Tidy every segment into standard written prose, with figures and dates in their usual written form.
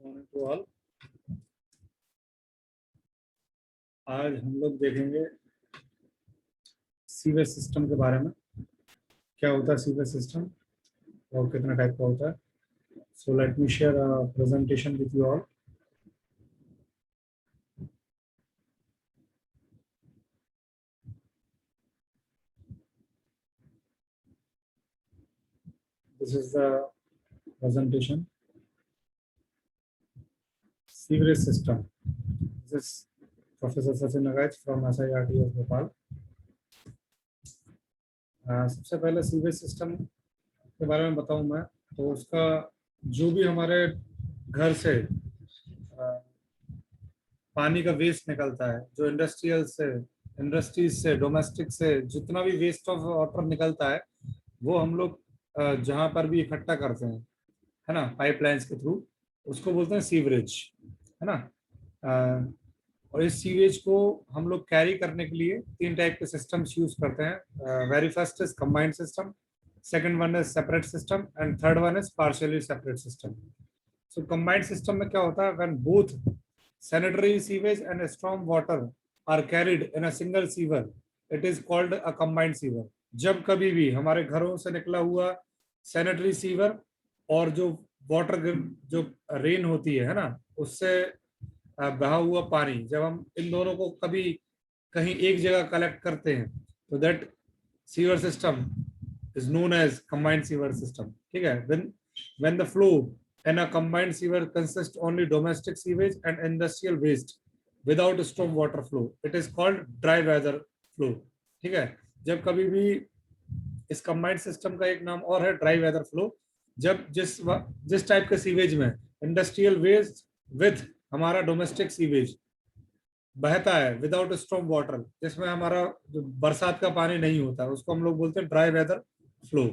Morning to all. आज हम लोग देखेंगे सीवेज सिस्टम के बारे में। क्या होता है सीवेज सिस्टम और कितना टाइप का होता है। So let me share presentation with you all. This is the presentation. Sewerage system, this is professor Sachin Nagaich from SIRT of Bhopal. सबसे पहले सीवेज सिस्टम के बारे में बताऊं मैं, तो उसका जो भी हमारे घर से पानी का वेस्ट निकलता है, जो इंडस्ट्रीज से डोमेस्टिक से जितना भी वेस्ट ऑफ वाटर निकलता है, वो हम लोग जहाँ पर भी इकट्ठा करते हैं, है ना, पाइपलाइंस के थ्रू, उसको बोलते हैं सीवरेज, है ना। अ, और इस सीवेज को हम लोग कैरी करने के लिए तीन टाइप के सिस्टम्स यूज करते हैं। Very first is combined system, second one is separate system and third one is partially separate system. So combined system में क्या होता है, when both sanitary sewage and storm water are carried in a single sewer, it is called a combined sewer। जब कभी भी हमारे घरों से निकला हुआ सैनिटरी सीवर और जो वाटर जो रेन होती है ना, उससे बहा हुआ पानी, जब हम इन दोनों को कभी कहीं एक जगह कलेक्ट करते हैं, तो that sewer system is known as combined sewer system. ठीक है। when the flow in a combined sewer consists only domestic sewage and industrial waste without storm water flow, it is called dry weather flow। ठीक है। जब कभी भी इस combined system का एक नाम और है ड्राई वेदर फ्लो, जब जिस टाइप के सीवेज में इंडस्ट्रियल वेस्ट विथ हमारा डोमेस्टिक सीवेज बहता है विदाउट स्टॉर्म वाटर, जिसमें हमारा जो बरसात का पानी नहीं होता, उसको हम लोग बोलते हैं ड्राई वेदर फ्लो।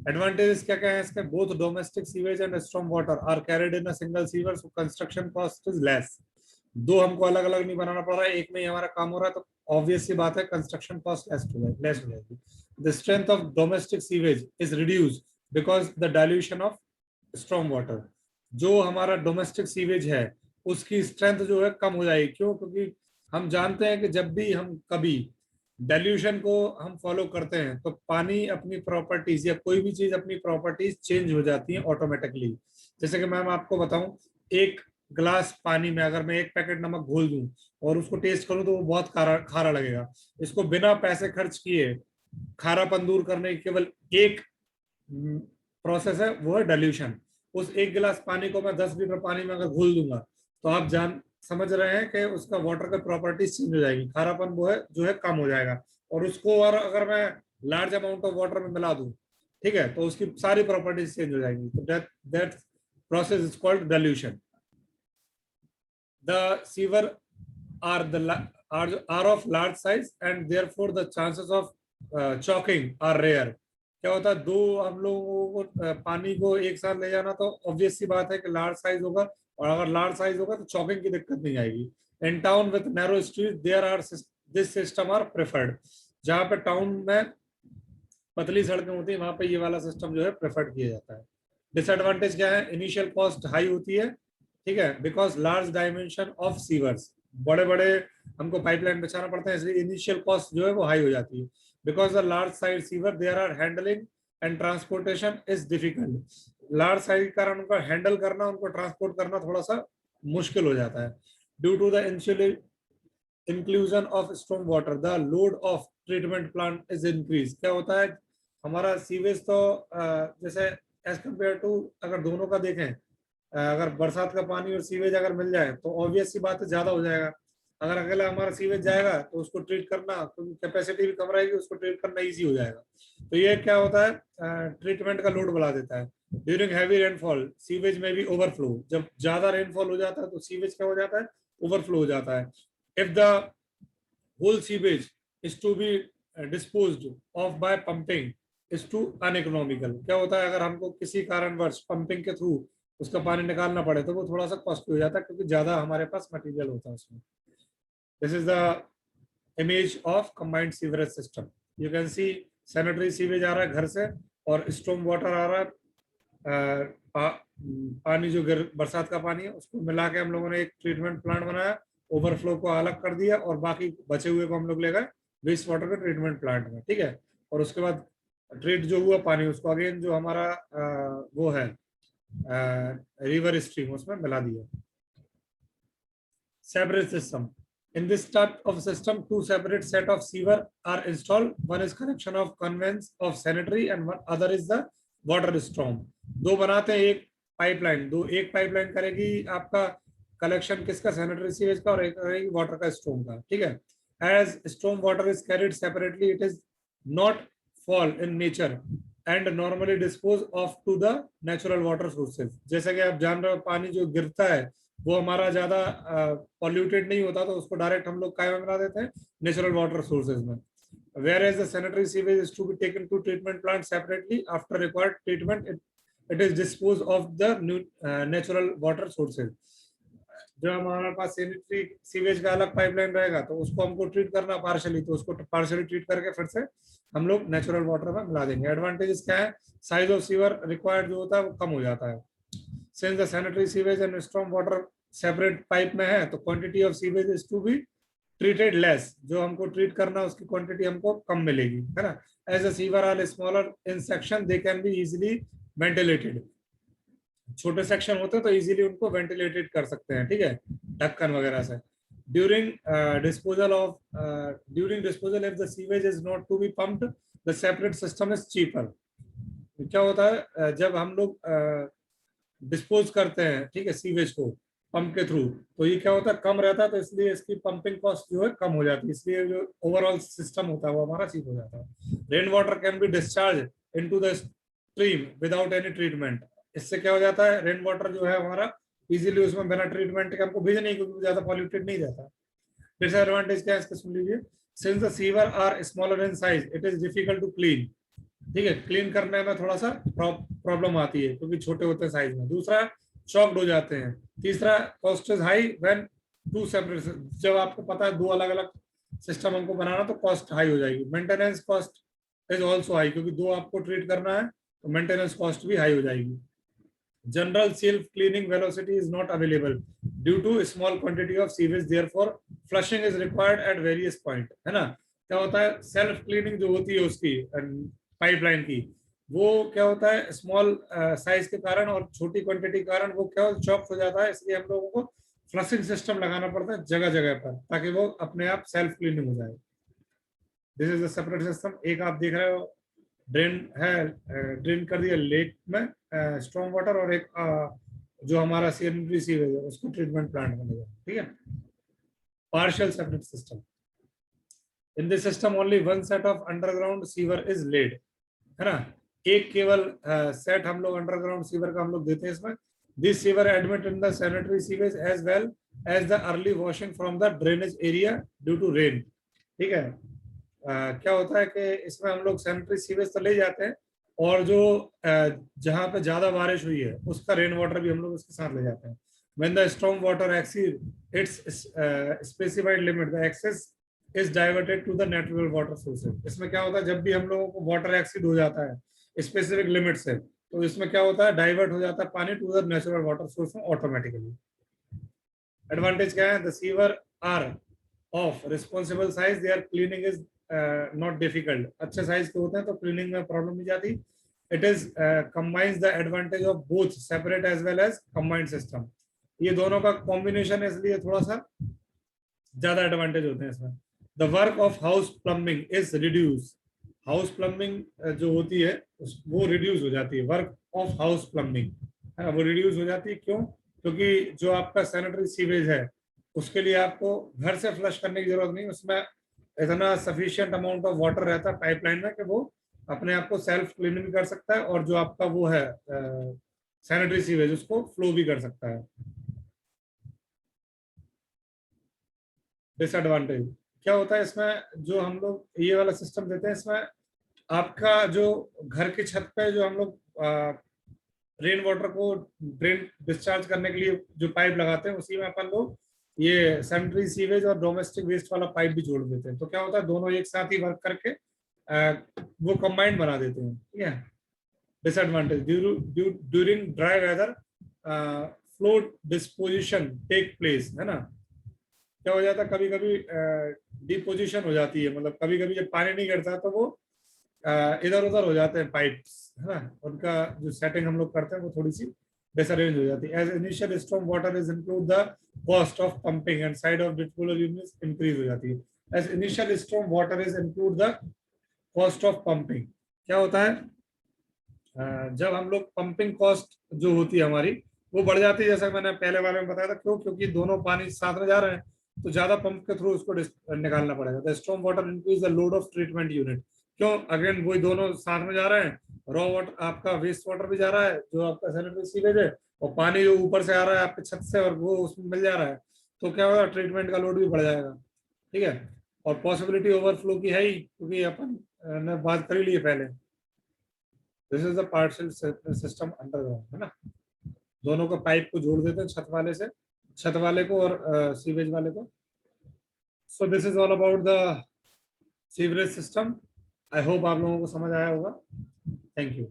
एडवांटेजेस क्या क्या है इसके, both domestic sewage and storm water are carried in a single sewer, so construction cost is less. दो हमको अलग अलग नहीं बनाना पड़ रहा है, एक में ही हमारा काम हो रहा है, तो ऑब्वियस सी बात है कंस्ट्रक्शन कॉस्ट लेस हो जाएगी। The strength of domestic sewage is reduced because the dilution of storm water. जो हमारा डोमेस्टिक सीवेज है उसकी स्ट्रेंथ जो है कम हो जाएगी। क्यों? क्योंकि हम जानते हैं कि जब भी हम कभी डाइल्यूशन को हम फॉलो करते हैं, तो पानी अपनी प्रॉपर्टीज या कोई भी चीज अपनी प्रॉपर्टीज चेंज हो जाती है ऑटोमेटिकली। जैसे कि मैं आपको बताऊं, एक ग्लास पानी में अगर मैं एक पैकेट नमक घोल दूं और उसको टेस्ट करूं, तो वो बहुत खारा खारा लगेगा। इसको बिना पैसे खर्च किए खारापन दूर करने की केवल एक प्रोसेस है, वो है डाइल्यूशन। उस एक गिलास पानी को मैं 10 लीटर पानी में अगर घोल दूंगा, तो आप समझ रहे हैं कि उसका वाटर का प्रॉपर्टीज चेंज हो जाएगी, खारापन वो है जो है कम हो जाएगा। और उसको और अगर मैं लार्ज अमाउंट ऑफ वाटर में मिला दूं, ठीक है, तो उसकी सारी प्रॉपर्टीज चेंज हो जाएंगी। तो that process is called dilution. The sewer are are of large size and therefore the chances of choking are rare। क्या होता है, दो हम लोगों को पानी को एक साथ ले जाना, तो ऑब्वियस सी बात है कि लार्ज साइज होगा, और अगर लार्ज साइज होगा तो चॉकिंग की दिक्कत नहीं आएगी। In town with narrow street there are this system are preferred. जहाँ पे टाउन में पतली सड़कें होती है, वहां पे ये वाला सिस्टम जो है प्रेफर्ड किया जाता है। डिसएडवांटेज क्या है, इनिशियल कॉस्ट हाई होती है, ठीक है, because large dimension of sewers, बड़े बड़े हमको पाइपलाइन बिछाना पड़ता है, इसलिए इनिशियल कॉस्ट जो है वो हाई हो जाती है। Because the large size sewer there are handling and transportation is difficult. Large size के कारण उनको हैंडल करना, उनको ट्रांसपोर्ट करना थोड़ा सा मुश्किल हो जाता है। Due to the inclusion of storm water the load of treatment plant is increase. क्या होता है, हमारा सीवेज तो जैसे एज कम्पेयर टू, अगर दोनों का देखें, अगर बरसात का पानी और सीवेज अगर मिल जाए तो ऑब्वियस सी बात है ज्यादा हो जाएगा। अगर अकेला हमारा सीवेज जाएगा तो उसको ट्रीट करना, क्योंकि कैपेसिटी भी कम रहेगी, उसको ट्रीट करना इजी हो जाएगा। तो ये क्या होता है, ट्रीटमेंट का लोड बढ़ा देता है। ड्यूरिंग हैवी रेनफॉल सीवेज में भी ओवरफ्लो, जब ज्यादा रेनफॉल हो जाता है तो सीवेज क्या हो जाता है, ओवरफ्लो हो जाता है। If the whole sewage is to be disposed of by pumping is too uneconomical. क्या होता है, अगर हमको किसी कारणवश पंपिंग के थ्रू उसका पानी निकालना पड़े, तो वो थोड़ा सा कॉस्टली हो जाता है, क्योंकि ज्यादा हमारे पास मटेरियल होता है उसमें। This is the image of combined sewerage system. You can see sanitary sewage आ रहा है घर से, और स्टॉर्म वाटर आ रहा है पानी जो बरसात का पानी है उसको मिला के हम लोगों ने एक ट्रीटमेंट प्लांट बनाया, ओवरफ्लो को अलग कर दिया और बाकी बचे हुए को हम लोग ले गए वेस्ट वाटर के ट्रीटमेंट प्लांट में, ठीक है। और उसके बाद ट्रीट जो हुआ पानी उसको अगेन जो हमारा वो है रिवर स्ट्रीम उसमें मिला दिया। Separate system. In this type of system, two separate set of sewer are installed. One is connection of conveyance of sanitary and one other is the water storm. दो बनाते हैं एक पाइपलाइन, दो एक pipeline करेगी आपका कलेक्शन किसका, sanitary sewage का, और एक करेगी वाटर का, स्टॉर्म का, ठीक है। As storm water is carried separately, it is not fall in nature and normally dispose of to the natural water sources. जैसा कि आप जान रहे हो पानी जो गिरता है वो हमारा ज्यादा पॉल्यूटेड नहीं होता, तो उसको डायरेक्ट हम लोग काय में मिला देते हैं, नेचुरल वाटर सोर्सेज में। Whereas the sanitary sewage is to be taken to treatment plant separately. After required treatment, it is disposed of the natural water sources. जब हमारे पास सैनिटरी सीवेज का अलग पाइपलाइन रहेगा तो उसको हमको ट्रीट करना पार्शली, तो उसको पार्शली ट्रीट करके फिर से हम लोग नेचुरल वाटर में मिला देंगे। एडवांटेजेस क्या है, साइज ऑफ सीवर रिक्वायर्ड जो होता है वो कम हो जाता है। Since the sanitary sewage and storm water separate pipe में है तो quantity of sewage is to be treated less, जो हमको ट्रीट करना उसकी क्वांटिटी हमको कम मिलेगी, है ना। As the sewer are smaller in section, they can be easily ventilated. छोटे सेक्शन होते हैं तो इजीली उनको वेंटिलेटेड कर सकते हैं, ठीक है, ढक्कन वगैरह से। During disposal if the sewage is not to be pumped, the separate system is cheaper. क्या होता है जब हम लोग डिस्पोज करते हैं, ठीक है, सीवेज को पंप के थ्रू, तो ये क्या होता है कम रहता है, तो इसलिए इसकी पंपिंग कॉस्ट जो है कम हो जाती है, इसलिए जो ओवरऑल सिस्टम होता है वो हमारा चीप हो जाता है। Rain water can be discharge into the stream without any treatment. इससे क्या हो जाता है, रेन वाटर जो है हमारा इजीली उसमें बिना ट्रीटमेंट के हमको भेजना ही, क्योंकि ज्यादा पॉल्यूटेड नहीं रहता। डिसएडवांटेज क्या है इसका सुन लीजिए। Since the sewer are smaller in size, it is difficult to clean, ठीक है, क्लीन करने में थोड़ा सा प्रॉब्लम आती है क्योंकि छोटे होते हैं साइज में। दूसरा, चॉक्ड हो जाते हैं। तीसरा, cost is high when to separate, जब आपको पता है दो अलग अलग सिस्टम हमको बनाना तो कॉस्ट हाई हो जाएगी। Maintenance cost is also high, क्योंकि दो आपको ट्रीट करना है तो मेंटेनेंस कॉस्ट भी हाई हो जाएगी। General self cleaning velocity is not available due to small quantity of sewage, therefore flushing is required at various point, है ना। क्या होता है, सेल्फ क्लीनिंग जो होती है उसकी पाइपलाइन की, वो क्या होता है स्मॉल साइज के कारण और छोटी क्वांटिटी के कारण वो क्या चॉक हो जाता है, इसलिए हम लोगों को फ्लशिंग सिस्टम लगाना पड़ता है जगह जगह पर, ताकि वो अपने आप सेल्फ क्लीनिंग हो जाए। This is a separate system. एक आप देख रहे हो ड्रेन है, ड्रेन कर दिया लेक में स्ट्रॉन्ग वाटर, और एक जो हमारा सैनिटरी सीवेज है उसको ट्रीटमेंट प्लांट में लगा, ठीक है। Partial separate system. In this system only one set of underground sewer is laid, है ना। एक केवल सेट हम लोग अंडरग्राउंड सीवर का हम लोग देते हैं इसमें। This sewer admit in the sanitary sewage as well as the early washing from the drainage area due to rain, ठीक है। क्या होता है कि इसमें हम लोग सैनिटरी सीवेज तो ले जाते हैं, और जो जहां पे ज्यादा बारिश हुई है उसका रेन वाटर भी हम लोग उसके साथ ले जाते हैं। When the storm water exceeds its specified limit, the excess is diverted to the natural water sources. इसमें क्या होता है, जब भी हम लोगों को वाटर एक्सीड हो जाता है स्पेसिफिक लिमिट से, तो इसमें क्या होता है डाइवर्ट हो जाता है पानी to the natural water source में ऑटोमेटिकली। एडवांटेज क्या है, the sewer are of responsible size, their cleaning is not difficult. अच्छे साइज के होते हैं तो क्लीनिंग में प्रॉब्लम नहीं जाती। It is combines the advantage of both separate as well as combined system. ये दोनों का कॉम्बिनेशन है इसलिए थोड़ा सा ज्यादा एडवांटेज होते हैं इसमें। The work of house plumbing is reduce. House plumbing जो होती है वो रिड्यूस हो जाती है। वर्क ऑफ हाउस प्लम्बिंग है वो रिड्यूस हो जाती है, क्यों? क्योंकि जो आपका सैनिटरी सीवेज है उसके लिए आपको घर से फ्लश करने की जरूरत नहीं, उसमें इतना सफिशिएंट अमाउंट ऑफ वाटर रहता है पाइपलाइन में कि वो अपने आप को सेल्फ क्लीनिंग भी कर सकता है, और जो आपका वो है सैनिटरी सीवेज उसको फ्लो भी कर सकता है। डिसएडवांटेज क्या होता है इसमें, जो हम लोग ये वाला सिस्टम देते हैं इसमें आपका जो घर की छत पे जो हम लोग रेन वाटर को ड्रेन डिस्चार्ज करने के लिए जो पाइप लगाते हैं उसी में अपन लोग ये सैनिटरी सीवेज और डोमेस्टिक वेस्ट वाला पाइप भी जोड़ देते हैं। तो क्या होता है दोनों एक साथ ही वर्क करके वो कंबाइंड बना देते हैं, ठीक है। Disadvantage during dry weather flow disposition take place, है ना। क्या हो जाता है, कभी कभी डिपोजिशन हो जाती है, मतलब कभी कभी जब पानी नहीं गिरता तो वो इधर उधर हो जाते हैं पाइप्स, है ना, उनका जो सेटिंग हम लोग करते हैं वो थोड़ी सी डिसअरेंज हो जाती है। As initial storm water is include the cost of pumping and side of disposal units increase हो जाती है। As initial storm water is include the cost of pumping. क्या होता है, जब हम लोग पंपिंग कॉस्ट जो होती है हमारी वो बढ़ जाती है, जैसा मैंने पहले वाले में बताया था, क्यों, क्योंकि दोनों पानी साथ में जा रहे हैं तो ज्यादा पंप के थ्रू उसको निकालना पड़ेगा। The storm water increase the load of treatment unit. क्यों, अगेन वही दोनों साथ में जा रहे हैं, रॉ वाटर आपका वेस्ट वाटर भी जा रहा है जो आपका सैनिटरी सीवेज है, और पानी जो ऊपर से आ रहा है आपके छत से और वो उसमें मिल जा रहा है, तो क्या होगा, ट्रीटमेंट का लोड भी बढ़ जाएगा। ठीक है, और पॉसिबिलिटी ओवरफ्लो की है ही, क्योंकि अपन ने बात कर ही ली है पहले। This is the partial system underground, है ना। दोनों को पाइप को जोड़ देते हैं छत वाले से, छत वाले को और सीवेज वाले को। So this is all about the sewerage system. I hope आप लोगों को समझ आया होगा। Thank you.